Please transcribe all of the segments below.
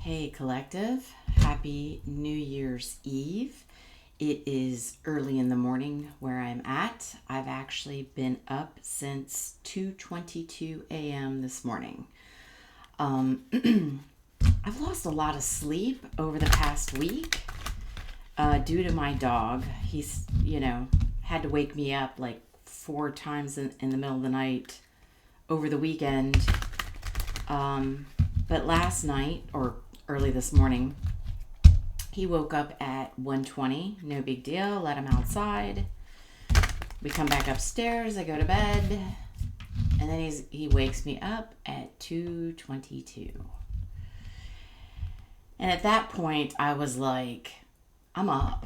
Hey collective, happy New Year's Eve. It is early in the morning where I'm at. I've actually been up since 2:22 a.m. this morning. I've lost a lot of sleep over the past week due to my dog. He's, had to wake me up like 4 times in the middle of the night over the weekend. But last night, or early this morning, he woke up at 1:20. No big deal. Let him outside. We come back upstairs. I go to bed. And then he wakes me up at 2:22. And at that point, I was like, I'm up.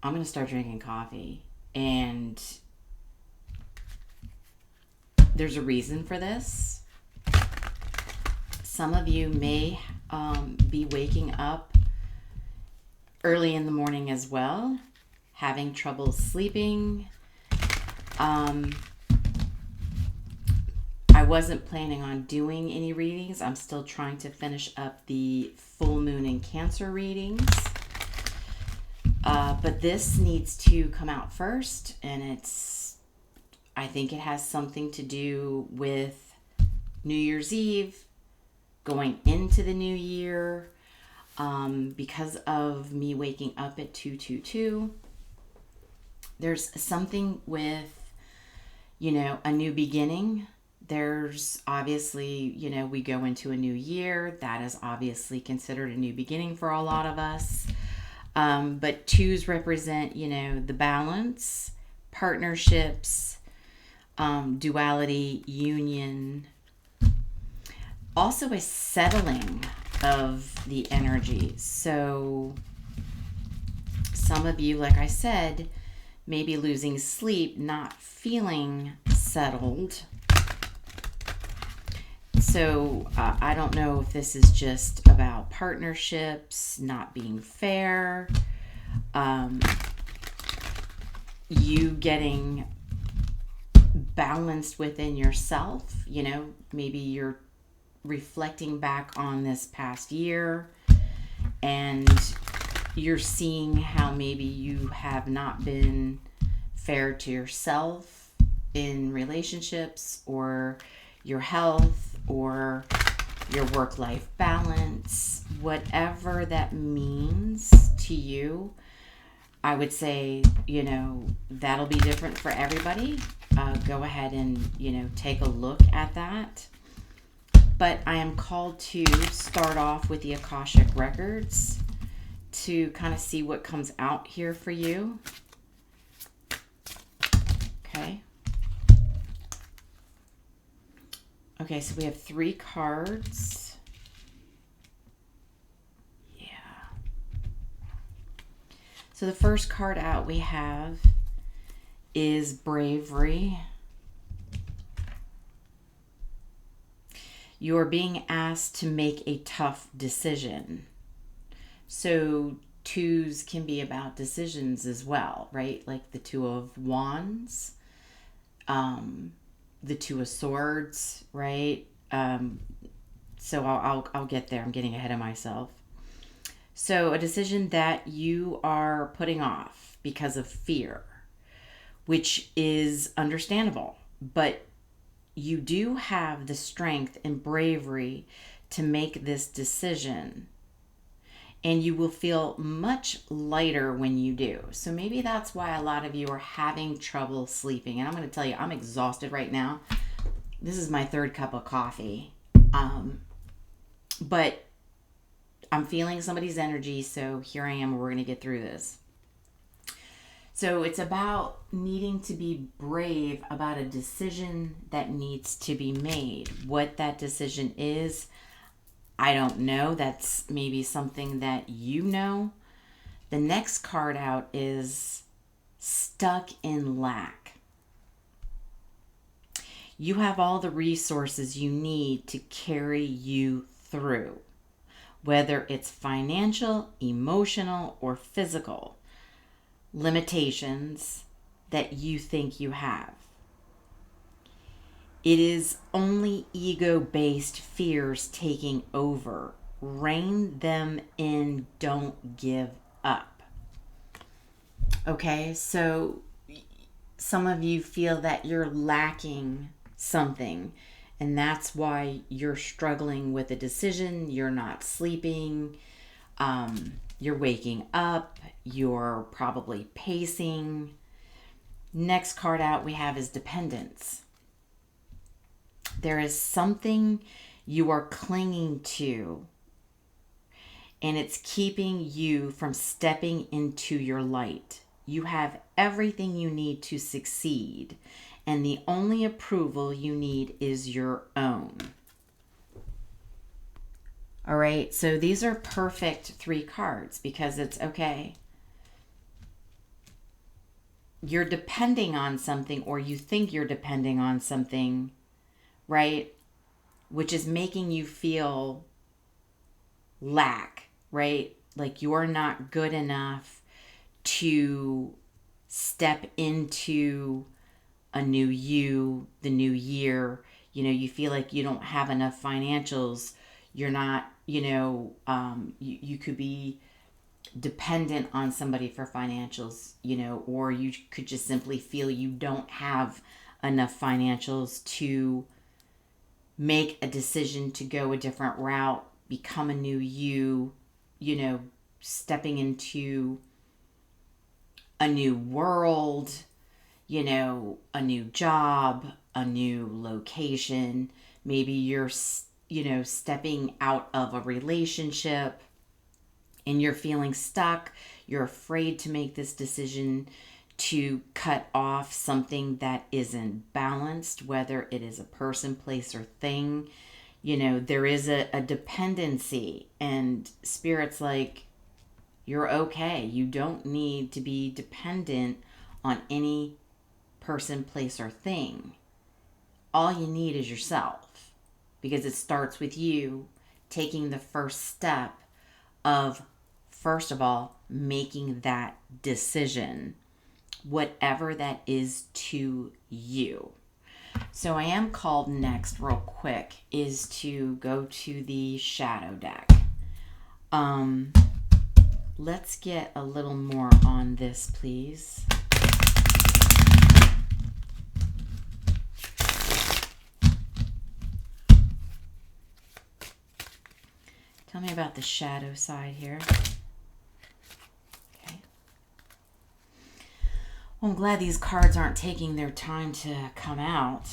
I'm going to start drinking coffee. And there's a reason for this. Some of you may be waking up early in the morning as well, having trouble sleeping. I wasn't planning on doing any readings. I'm still trying to finish up the full moon in Cancer readings. But this needs to come out first, and I think it has something to do with New Year's Eve, going into the new year, because of me waking up at 2:22. There's something with, a new beginning. There's obviously, we go into a new year. That is obviously considered a new beginning for a lot of us. But twos represent, the balance, partnerships, duality, union. Also a settling of the energy. So some of you, like I said, may be losing sleep, not feeling settled. So I don't know if this is just about partnerships not being fair, you getting balanced within yourself. Maybe you're reflecting back on this past year and you're seeing how maybe you have not been fair to yourself in relationships or your health or your work-life balance, whatever that means to you. I would say, that'll be different for everybody. Go ahead and, take a look at that. But I am called to start off with the Akashic Records to kind of see what comes out here for you. Okay. Okay, so we have 3 cards. Yeah. So the first card out we have is bravery. You're being asked to make a tough decision. So twos can be about decisions as well, right? Like the 2 of Wands, the 2 of Swords, right? So I'll get there. I'm getting ahead of myself. So a decision that you are putting off because of fear, which is understandable, but you do have the strength and bravery to make this decision, and you will feel much lighter when you do. So maybe that's why a lot of you are having trouble sleeping. And I'm going to tell you, I'm exhausted right now. This is my 3rd cup of coffee. But I'm feeling somebody's energy, so here I am. We're going to get through this. So it's about needing to be brave about a decision that needs to be made. What that decision is, I don't know. That's maybe something that you know. The next card out is stuck in lack. You have all the resources you need to carry you through, whether it's financial, emotional, or physical limitations that you think you have. It is only ego-based fears taking over rein them in, don't give up. Okay, so some of you feel that you're lacking something, and that's why you're struggling with a decision. You're not sleeping, you're waking up, you're probably pacing. Next card out we have is dependence. There is something you are clinging to, and it's keeping you from stepping into your light. You have everything you need to succeed, and the only approval you need is your own. All right, so these are perfect 3 cards because it's okay. You're depending on something, or you think you're depending on something, right? Which is making you feel lack, right? Like you're not good enough to step into a new you, the new year. You know, you feel like you don't have enough financials. You're not, you could be dependent on somebody for financials, or you could just simply feel you don't have enough financials to make a decision to go a different route, become a new you, stepping into a new world, a new job, a new location. Maybe you're, stepping out of a relationship and you're feeling stuck. You're afraid to make this decision to cut off something that isn't balanced, whether it is a person, place, or thing. There is a dependency, and Spirit's like, you're okay. You don't need to be dependent on any person, place, or thing. All you need is yourself, because it starts with you taking the first step of, first of all, making that decision, whatever that is to you. So I am called next, real quick, is to go to the shadow deck. Let's get a little more on this, please. Tell me about the shadow side here. Okay. Well, I'm glad these cards aren't taking their time to come out.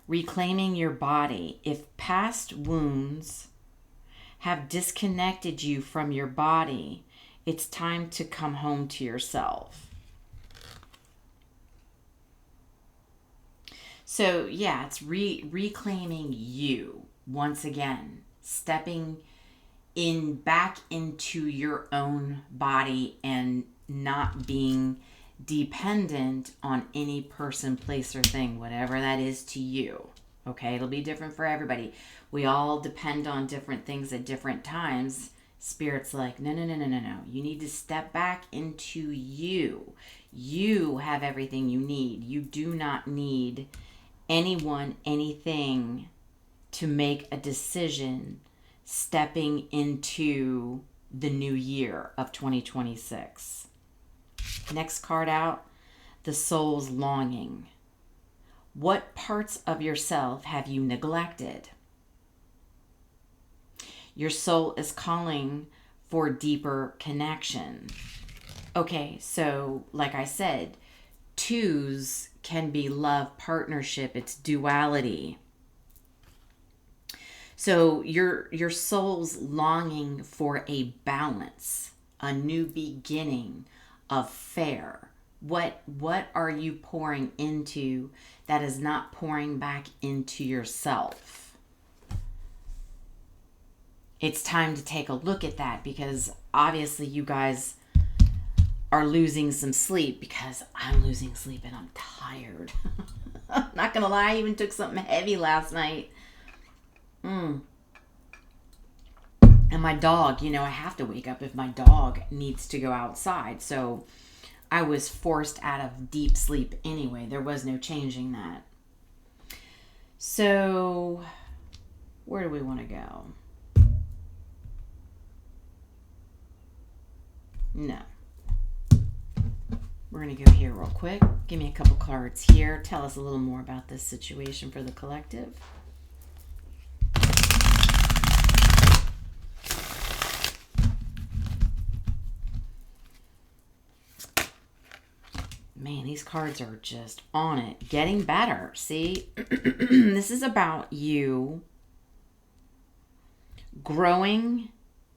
Reclaiming your body. If past wounds have disconnected you from your body, it's time to come home to yourself. So yeah, it's reclaiming you once again, stepping in back into your own body and not being dependent on any person, place, or thing, whatever that is to you. Okay, it'll be different for everybody. We all depend on different things at different times. Spirit's like, no. You need to step back into you. You have everything you need. You do not need anyone, anything to make a decision stepping into the new year of 2026. Next card out, the soul's longing. What parts of yourself have you neglected? Your soul is calling for deeper connection. Okay, so like I said, 2s can be love, partnership, it's duality. So your soul's longing for a balance, a new beginning of fair. What are you pouring into that is not pouring back into yourself? It's time to take a look at that, because obviously you guys are losing some sleep, because I'm losing sleep and I'm tired. I'm not gonna lie, I even took something heavy last night. And my dog, I have to wake up if my dog needs to go outside. So I was forced out of deep sleep anyway. There was no changing that. So, where do we want to go? No. We're going to go here real quick. Give me a couple cards here. Tell us a little more about this situation for the collective. Man, these cards are just on it. Getting better. See? This is about you growing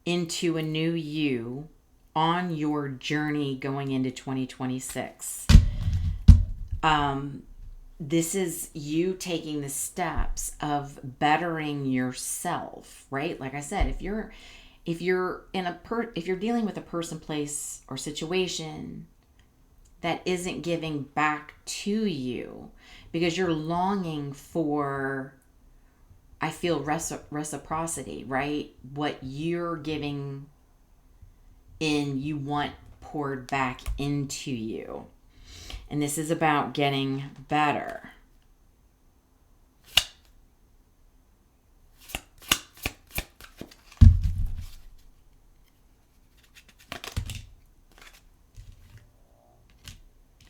into a new you on your journey going into 2026. This is you taking the steps of bettering yourself, right? Like I said, if you're dealing with a person, place, or situation that isn't giving back to you because you're longing for, I feel, reciprocity, right? What you're giving in, you want poured back into you. And this is about getting better.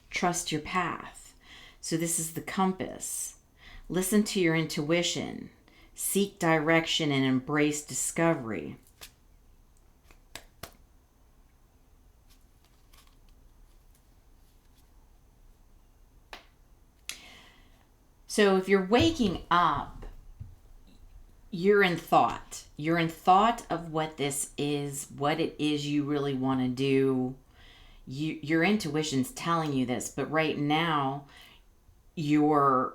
Trust your path. So this is the compass. Listen to your intuition. Seek direction and embrace discovery. So if you're waking up, you're in thought. You're in thought of what this is, what it is you really want to do. Your intuition's telling you this, but right now you're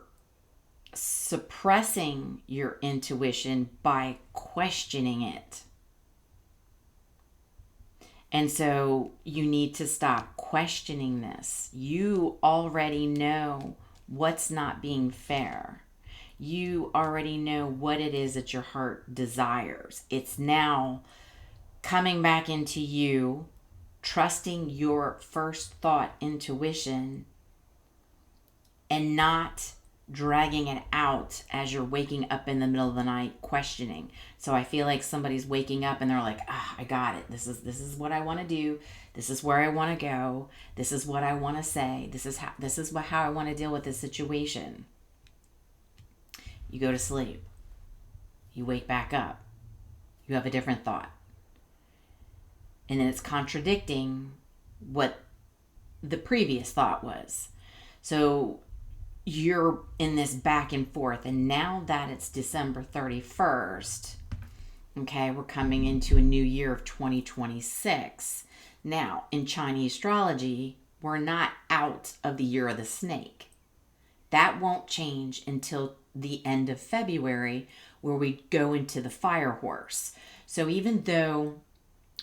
suppressing your intuition by questioning it. And so you need to stop questioning this. You already know what's not being fair. You already know what it is that your heart desires. It's now coming back into you, trusting your first thought intuition and not dragging it out as you're waking up in the middle of the night questioning. So I feel like somebody's waking up and they're like, I got it. This is what I want to do. This is where I want to go. This is what I want to say. This is how I want to deal with this situation. You go to sleep. You wake back up. You have a different thought. And then it's contradicting what the previous thought was. So you're in this back and forth. And now that it's December 31st, okay, we're coming into a new year of 2026. Now, in Chinese astrology, we're not out of the year of the snake. That won't change until the end of February, where we go into the fire horse. So even though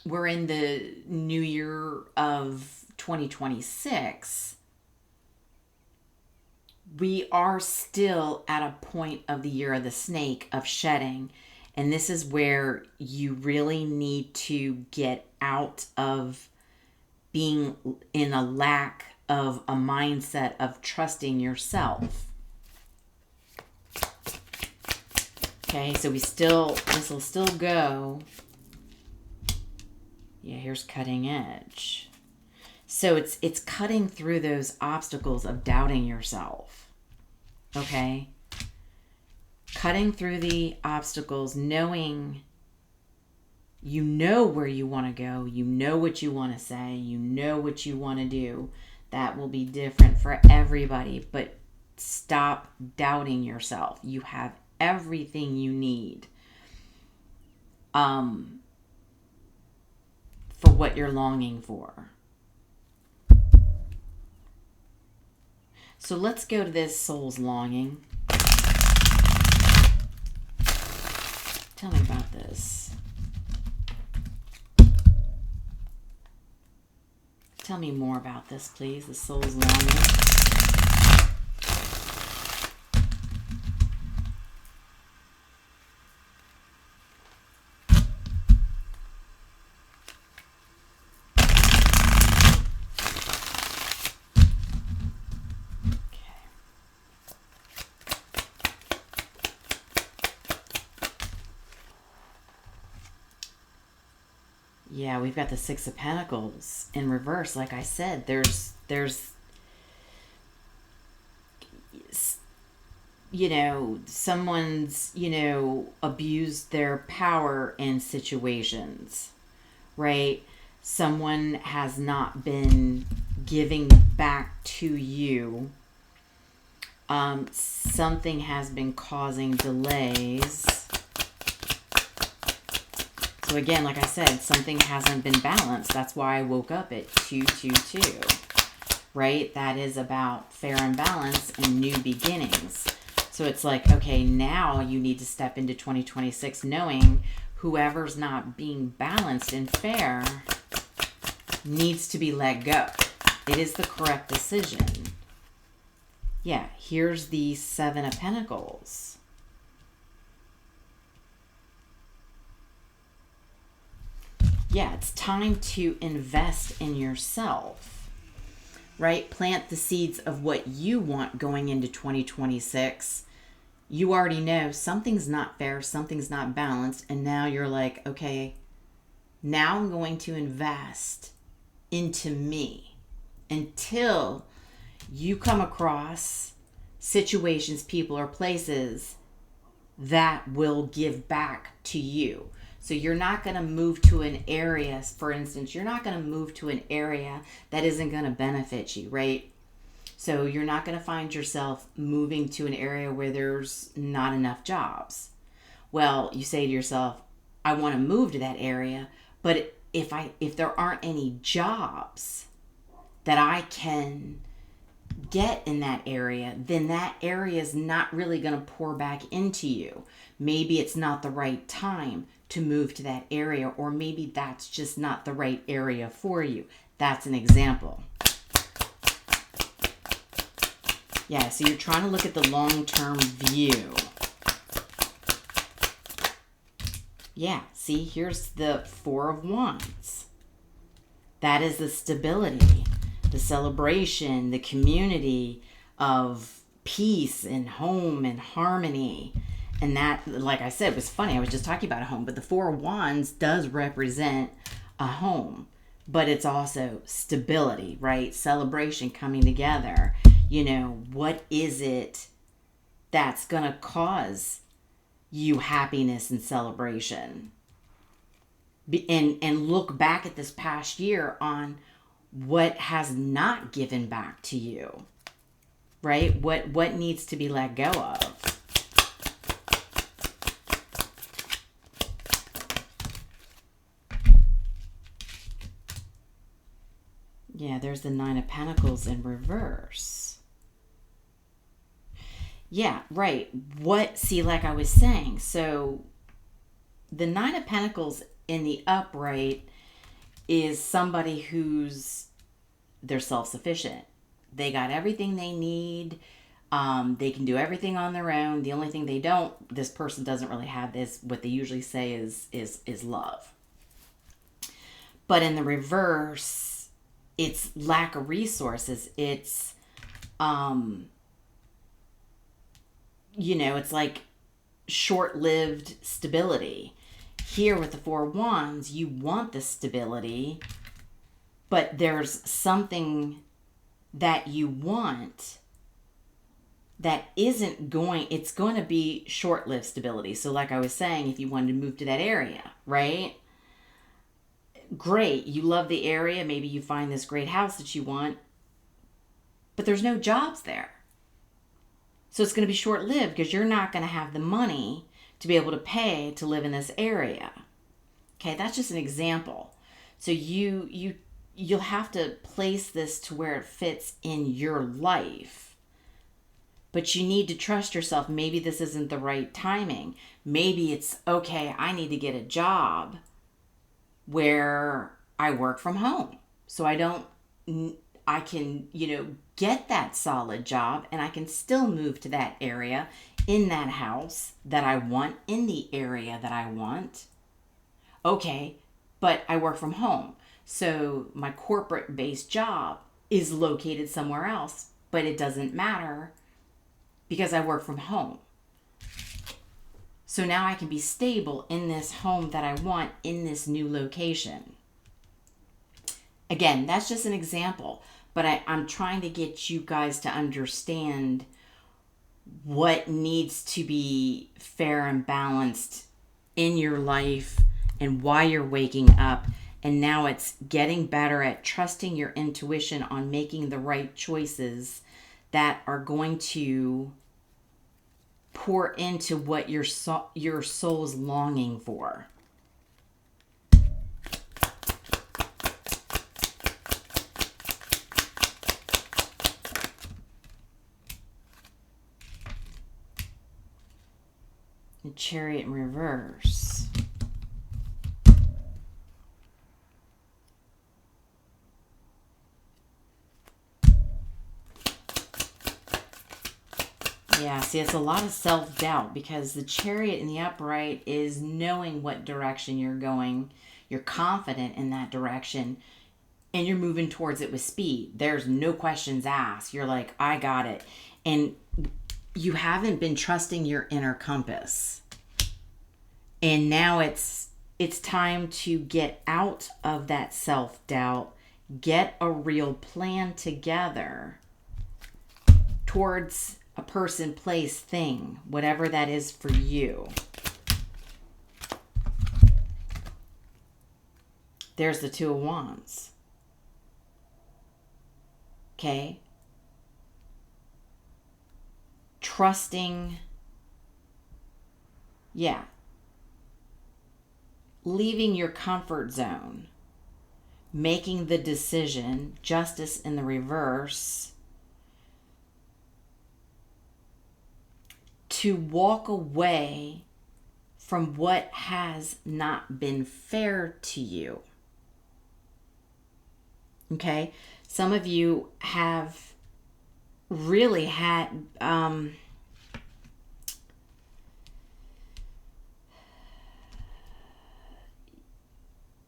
we're in the new year of 2026, we are still at a point of the year of the snake of shedding. And this is where you really need to get out of being in a lack of a mindset of trusting yourself. Okay, so this will still go. Yeah, here's cutting edge. So it's cutting through those obstacles of doubting yourself. Okay? Cutting through the obstacles, knowing you know where you want to go, you know what you want to say, you know what you want to do. That will be different for everybody, but stop doubting yourself. You have everything you need for what you're longing for. So let's go to this soul's longing. Tell me about this. Tell me more about this, please. The soul's longing. Yeah, we've got the Six of Pentacles in reverse. Like I said, there's someone's, abused their power in situations, right? Someone has not been giving back to you. Something has been causing delays. So again, like I said, something hasn't been balanced. That's why I woke up at 222, right? That is about fair and balance and new beginnings. So it's like, okay, now you need to step into 2026 knowing whoever's not being balanced and fair needs to be let go. It is the correct decision. Yeah, here's the Seven of Pentacles. Yeah, it's time to invest in yourself, right? Plant the seeds of what you want going into 2026. You already know something's not fair, something's not balanced, and now you're like, okay, now I'm going to invest into me until you come across situations, people, or places that will give back to you. So you're not going to move to an area, for instance, you're not going to move to an area that isn't going to benefit you, right? So you're not going to find yourself moving to an area where there's not enough jobs. Well, you say to yourself, I want to move to that area, but if there aren't any jobs that I can get in that area, then that area is not really going to pour back into you. Maybe it's not the right time to move to that area, or maybe that's just not the right area for you. That's an example. Yeah, so you're trying to look at the long-term view. Yeah, see, here's the Four of Wands. That is the stability, the celebration, the community of peace and home and harmony. And that, like I said, was funny. I was just talking about a home, but the Four of Wands does represent a home, but it's also stability, right? Celebration, coming together. What is it that's going to cause you happiness and celebration? And look back at this past year on what has not given back to you, right? What needs to be let go of. Yeah, there's the Nine of Pentacles in reverse. Yeah, right. See, like I was saying, so the Nine of Pentacles in the upright is somebody they're self-sufficient. They got everything they need. They can do everything on their own. The only thing this person doesn't really have is what they usually say is love. But in the reverse, it's lack of resources. It's, it's like short-lived stability. Here with the Four of Wands, you want the stability, but there's something that you want that it's going to be short-lived stability. So like I was saying, if you wanted to move to that area, right? Great, you love the area, maybe you find this great house that you want, but there's no jobs there. So it's going to be short-lived because you're not going to have the money to be able to pay to live in this area. Okay, that's just an example. So you'll have to place this to where it fits in your life. But you need to trust yourself. Maybe this isn't the right timing. Maybe it's, okay, I need to get a job where I work from home. So I can, get that solid job and I can still move to that area in that house that I want, in the area that I want. Okay, but I work from home. So my corporate-based job is located somewhere else, but it doesn't matter because I work from home. So now I can be stable in this home that I want in this new location. Again, that's just an example, but I'm trying to get you guys to understand what needs to be fair and balanced in your life and why you're waking up. And now it's getting better at trusting your intuition on making the right choices that are going to pour into what your soul's longing for. The Chariot in reverse. Yeah, see, it's a lot of self-doubt because the Chariot in the upright is knowing what direction you're going. You're confident in that direction and you're moving towards it with speed. There's no questions asked. You're like, I got it. And you haven't been trusting your inner compass. And now it's time to get out of that self-doubt, get a real plan together towards a person, place, thing, whatever that is for you. There's the Two of Wands. Okay? Trusting, yeah. Leaving your comfort zone. Making the decision, Justice in the reverse, to walk away from what has not been fair to you. Okay? Some of you have really had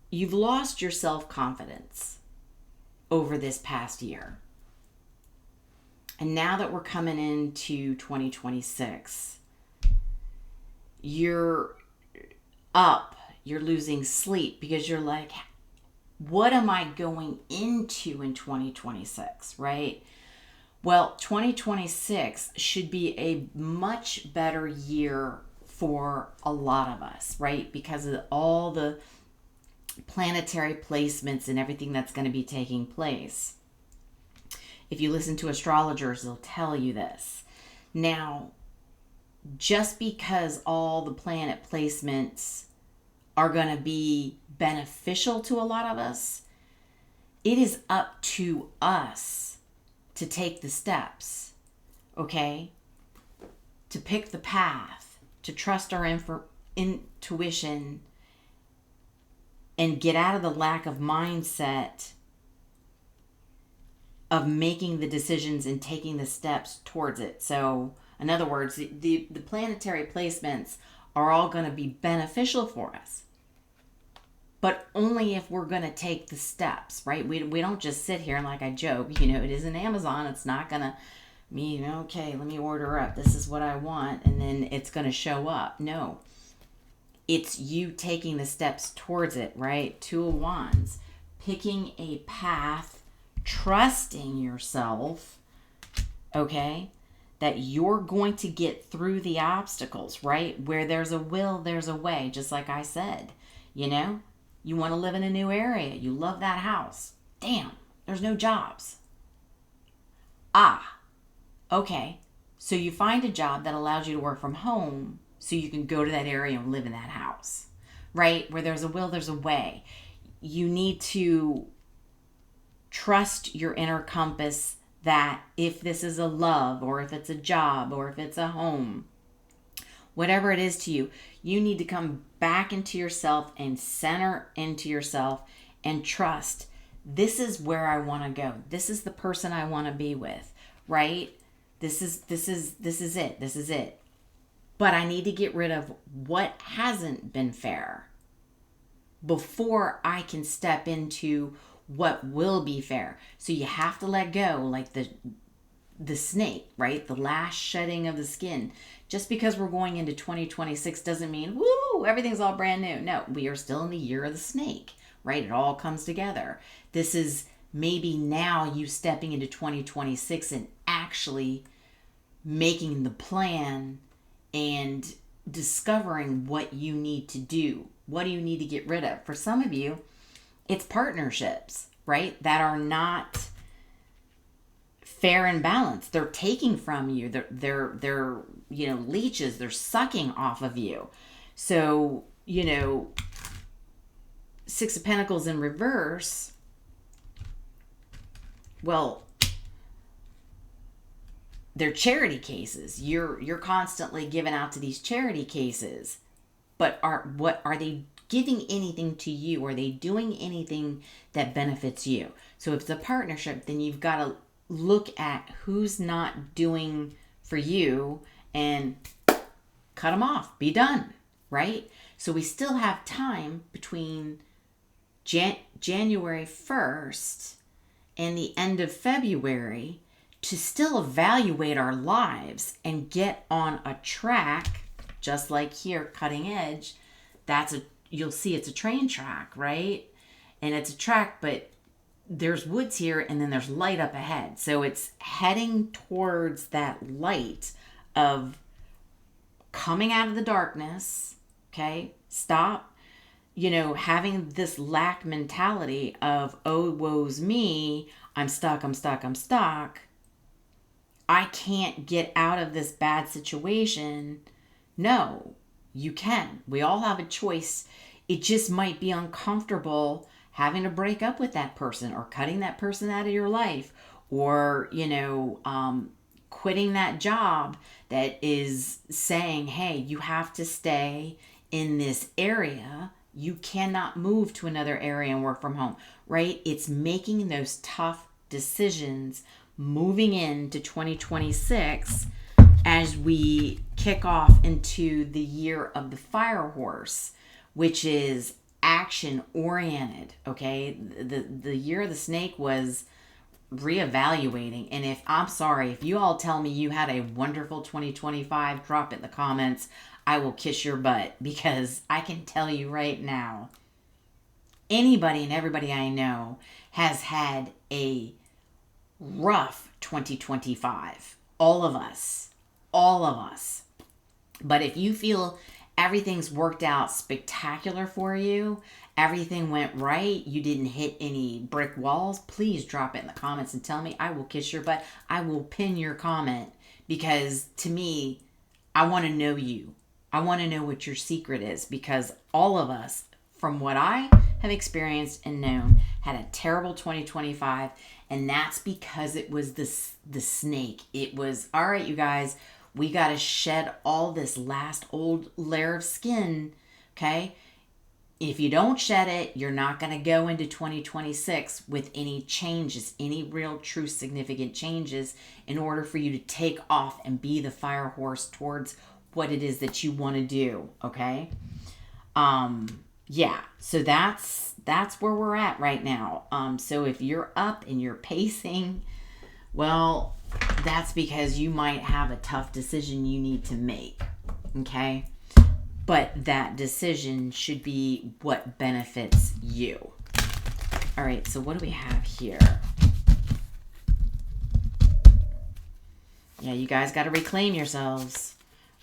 you've lost your self-confidence over this past year. And now that we're coming into 2026, you're up, you're losing sleep because you're like, what am I going into in 2026, right? Well, 2026 should be a much better year for a lot of us, right? Because of all the planetary placements and everything that's going to be taking place. If you listen to astrologers, they'll tell you this. Now, just because all the planet placements are going to be beneficial to a lot of us, it is up to us to take the steps, okay? To pick the path, to trust our intuition, and get out of the lack of mindset of making the decisions and taking the steps towards it. So, in other words, the planetary placements are all going to be beneficial for us. But only if we're going to take the steps, right? We don't just sit here and like I joke, it isn't Amazon. It's not going to mean, okay, let me order up. This is what I want. And then it's going to show up. No. It's you taking the steps towards it, right? Two of Wands. Picking a path, trusting yourself, okay? That you're going to get through the obstacles, right? Where there's a will, there's a way, just like I said. You want to live in a new area. You love that house. Damn, there's no jobs. Okay. So you find a job that allows you to work from home so you can go to that area and live in that house, right? Where there's a will, there's a way. You need to trust your inner compass that if this is a love or if it's a job or if it's a home, whatever it is to you, you need to come back into yourself and center into yourself and trust. This is where I want to go. This is the person I want to be with, right? This is it. This is it. But I need to get rid of what hasn't been fair before I can step into what will be fair. So you have to let go, like the snake, right? The last shedding of the skin. Just because we're going into 2026 doesn't mean, woo, everything's all brand new. No, we are still in the year of the snake. right? It all comes together. This is maybe now you stepping into 2026 and actually making the plan and discovering what you need to do. What do you need to get rid of? For some of you, it's partnerships, right? That are not fair and balanced. They're taking from you. They're leeches. They're sucking off of you. So, Six of Pentacles in reverse. Well, they're charity cases. You're constantly giving out to these charity cases. But are they giving anything to you? Are they doing anything that benefits you? So if it's a partnership, then you've got to look at who's not doing for you and cut them off. Be done, right? So we still have time between January 1st and the end of February to still evaluate our lives and get on a track, just like here, cutting edge. You'll see it's a train track, right? And it's a track, but there's woods here and then there's light up ahead. So it's heading towards that light of coming out of the darkness, okay? Stop, having this lack mentality of, oh, woe's me, I'm stuck. I can't get out of this bad situation. No, you can. We all have a choice. It just might be uncomfortable having to break up with that person or cutting that person out of your life or, quitting that job that is saying, hey, you have to stay in this area. You cannot move to another area and work from home, right? It's making those tough decisions moving into 2026 as we kick off into the year of the fire horse, which is action oriented. Okay, the year of the snake was reevaluating. And if you all tell me you had a wonderful 2025, drop it in the comments. I will kiss your butt, because I can tell you right now, anybody and everybody I know has had a rough 2025. All of us. But if you feel everything's worked out spectacular for you, everything went right, you didn't hit any brick walls, please drop it in the comments and tell me. I will kiss your butt. I will pin your comment, because to me, I want to know you. I want to know what your secret is, because all of us, from what I have experienced and known, had a terrible 2025, and that's because it was the snake. It was, all right, you guys, we got to shed all this last old layer of skin, okay? If you don't shed it, you're not going to go into 2026 with any changes, any real, true, significant changes, in order for you to take off and be the fire horse towards what it is that you want to do, okay? Yeah, so that's where we're at right now. So if you're up and you're pacing, well, that's because you might have a tough decision you need to make, okay? But that decision should be what benefits you. All right, so what do we have here? Yeah, you guys got to reclaim yourselves,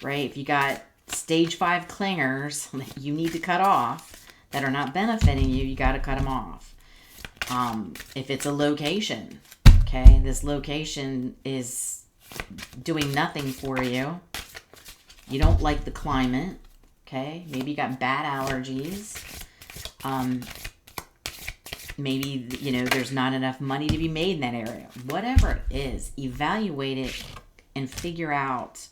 right? If you got stage 5 clingers that you need to cut off that are not benefiting you, you got to cut them off. If it's a location, okay, this location is doing nothing for you. You don't like the climate, okay? Maybe you got bad allergies. Maybe, there's not enough money to be made in that area. Whatever it is, evaluate it and figure out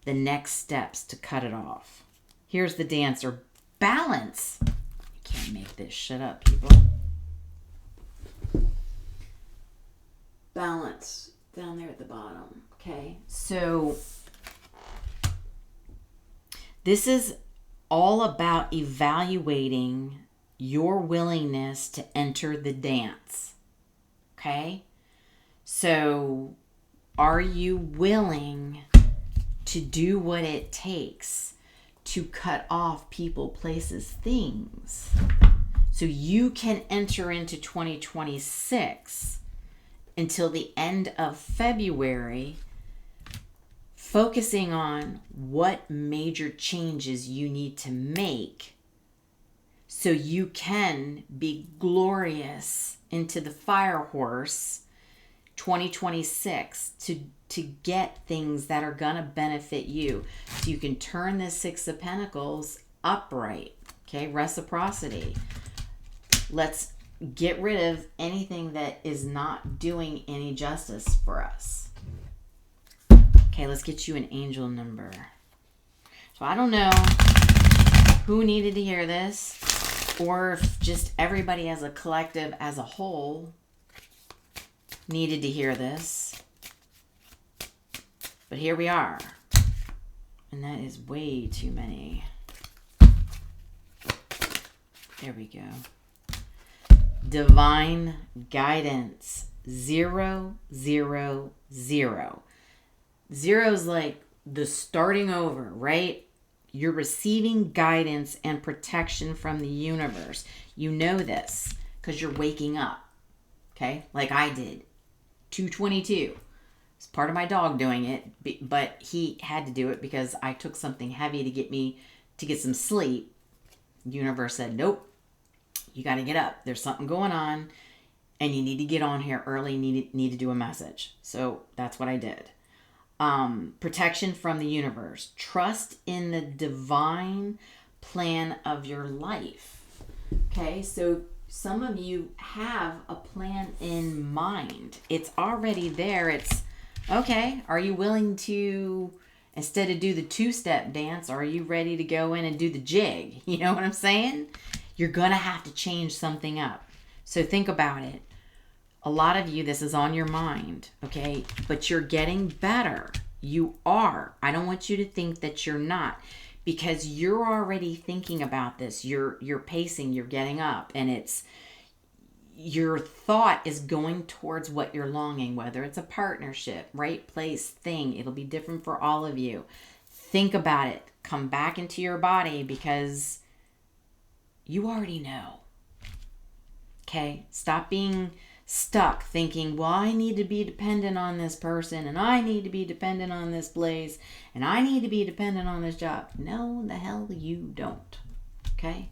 the next steps to cut it off. Here's the dancer. Balance. You can't make this shit up, people. Balance. Down there at the bottom. Okay. So this is all about evaluating your willingness to enter the dance. Okay? So are you willing to do what it takes to cut off people, places, things, So you can enter into 2026 until the end of February, focusing on what major changes you need to make so you can be glorious into the fire horse 2026 to get things that are going to benefit you. So you can turn this Six of Pentacles upright. Okay, reciprocity. Let's get rid of anything that is not doing any justice for us. Okay, let's get you an angel number. So I don't know who needed to hear this, or if just everybody as a collective, as a whole, needed to hear this. But here we are. And that is way too many. There we go. Divine guidance. 0, 0, 0. 0 is like the starting over, right? You're receiving guidance and protection from the universe. You know this because you're waking up. Okay? Like I did. 2:22. It's part of my dog doing it, but he had to do it because I took something heavy to get some sleep. The universe said, nope, you got to get up. There's something going on and you need to get on here early, need to do a message. So that's what I did. Protection from the universe. Trust in the divine plan of your life. Okay, so some of you have a plan in mind. It's already there. It's okay. Are you willing to, instead of do the two-step dance, are you ready to go in and do the jig? You know what I'm saying? You're going to have to change something up. So think about it. A lot of you, this is on your mind, okay? But you're getting better. You are. I don't want you to think that you're not, because you're already thinking about this. You're pacing, you're getting up, and it's your thought is going towards what you're longing, whether it's a partnership, right place, thing. It'll be different for all of you. Think about it. Come back into your body because you already know. Okay? Stop being stuck thinking, well, I need to be dependent on this person, and I need to be dependent on this place, and I need to be dependent on this job. No, the hell you don't. Okay?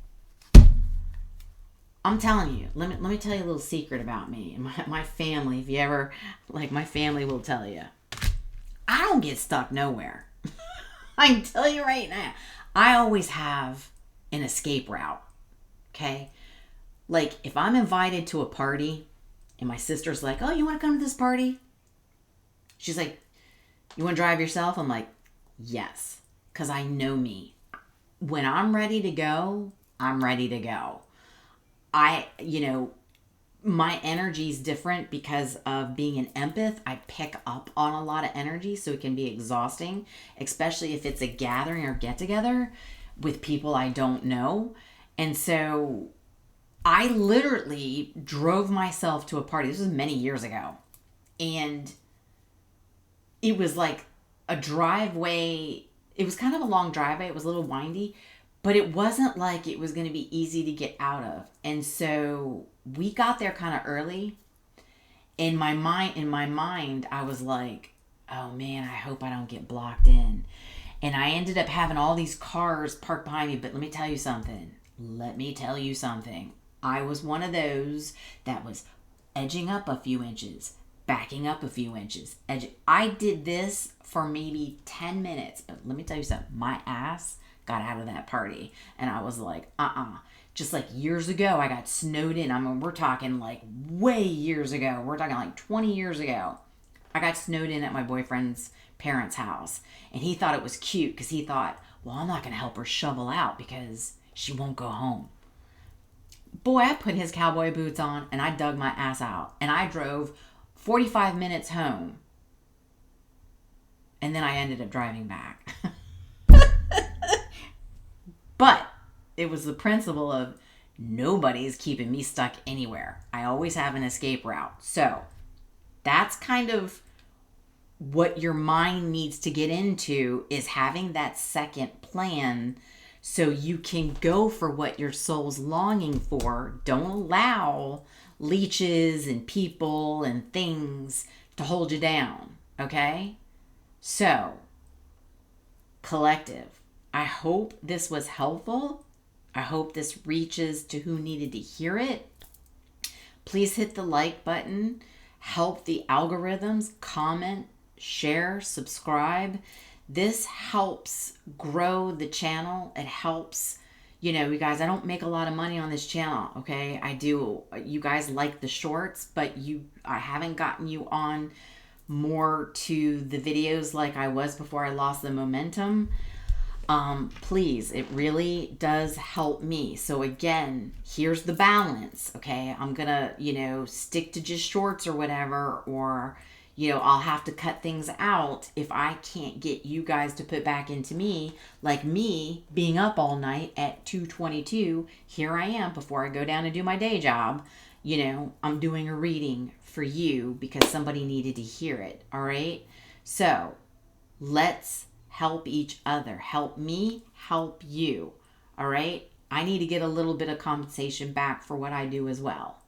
I'm telling you, let me tell you a little secret about me and my family. If you ever, like, my family will tell you, I don't get stuck nowhere. I can tell you right now, I always have an escape route. Okay? Like, if I'm invited to a party and my sister's like, oh, you want to come to this party? She's like, you want to drive yourself? I'm like, yes. Because I know me. When I'm ready to go, I'm ready to go. My energy is different because of being an empath. I pick up on a lot of energy, so it can be exhausting, especially if it's a gathering or get together with people I don't know. And so I literally drove myself to a party. This was many years ago. And it was like a driveway. It was kind of a long driveway. It was a little windy, but it wasn't like it was going to be easy to get out of. And so we got there kind of early. In my mind, I was like, oh man, I hope I don't get blocked in. And I ended up having all these cars parked behind me. But let me tell you something. I was one of those that was edging up a few inches, backing up a few inches. I did this for maybe 10 minutes. But let me tell you something. My ass got out of that party. And I was like, Just like years ago, I got snowed in. I mean, we're talking like way years ago. We're talking like 20 years ago. I got snowed in at my boyfriend's parents' house. And he thought it was cute because he thought, well, I'm not going to help her shovel out because she won't go home. Boy, I put his cowboy boots on and I dug my ass out. And I drove 45 minutes home. And then I ended up driving back. But it was the principle of nobody's keeping me stuck anywhere. I always have an escape route. So that's kind of what your mind needs to get into, is having that second plan so you can go for what your soul's longing for. Don't allow leeches and people and things to hold you down, okay? So, collective, I hope this was helpful. I hope this reaches to who needed to hear it. Please hit the like button, help the algorithms, comment, share, subscribe. This helps grow the channel. It helps, you guys, I don't make a lot of money on this channel, okay? I do. You guys like the shorts, but I haven't gotten you on more to the videos like I was before I lost the momentum. Please, it really does help me. So again, here's the balance, okay? I'm gonna, stick to just shorts or whatever, or, I'll have to cut things out if I can't get you guys to put back into me, like me being up all night at 2:22. Here I am before I go down and do my day job. I'm doing a reading for you because somebody needed to hear it, all right? So let's help each other. Help me, help you. All right? I need to get a little bit of compensation back for what I do as well.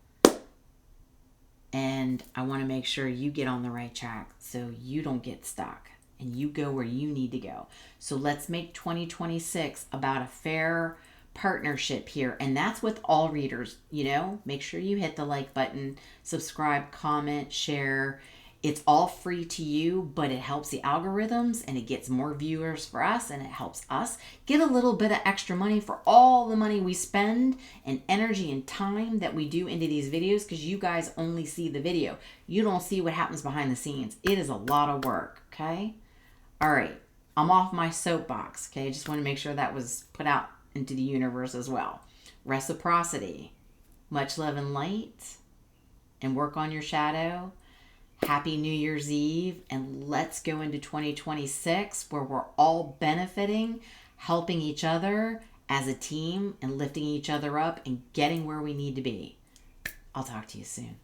And I want to make sure you get on the right track so you don't get stuck and you go where you need to go. So let's make 2026 about a fair partnership here. And that's with all readers, Make sure you hit the like button, subscribe, comment, share. It's all free to you, but it helps the algorithms and it gets more viewers for us, and it helps us get a little bit of extra money for all the money we spend and energy and time that we do into these videos, because you guys only see the video. You don't see what happens behind the scenes. It is a lot of work, okay? All right, I'm off my soapbox, okay? I just want to make sure that was put out into the universe as well. Reciprocity. Much love and light, and work on your shadow. Happy New Year's Eve, and let's go into 2026 where we're all benefiting, helping each other as a team, and lifting each other up and getting where we need to be. I'll talk to you soon.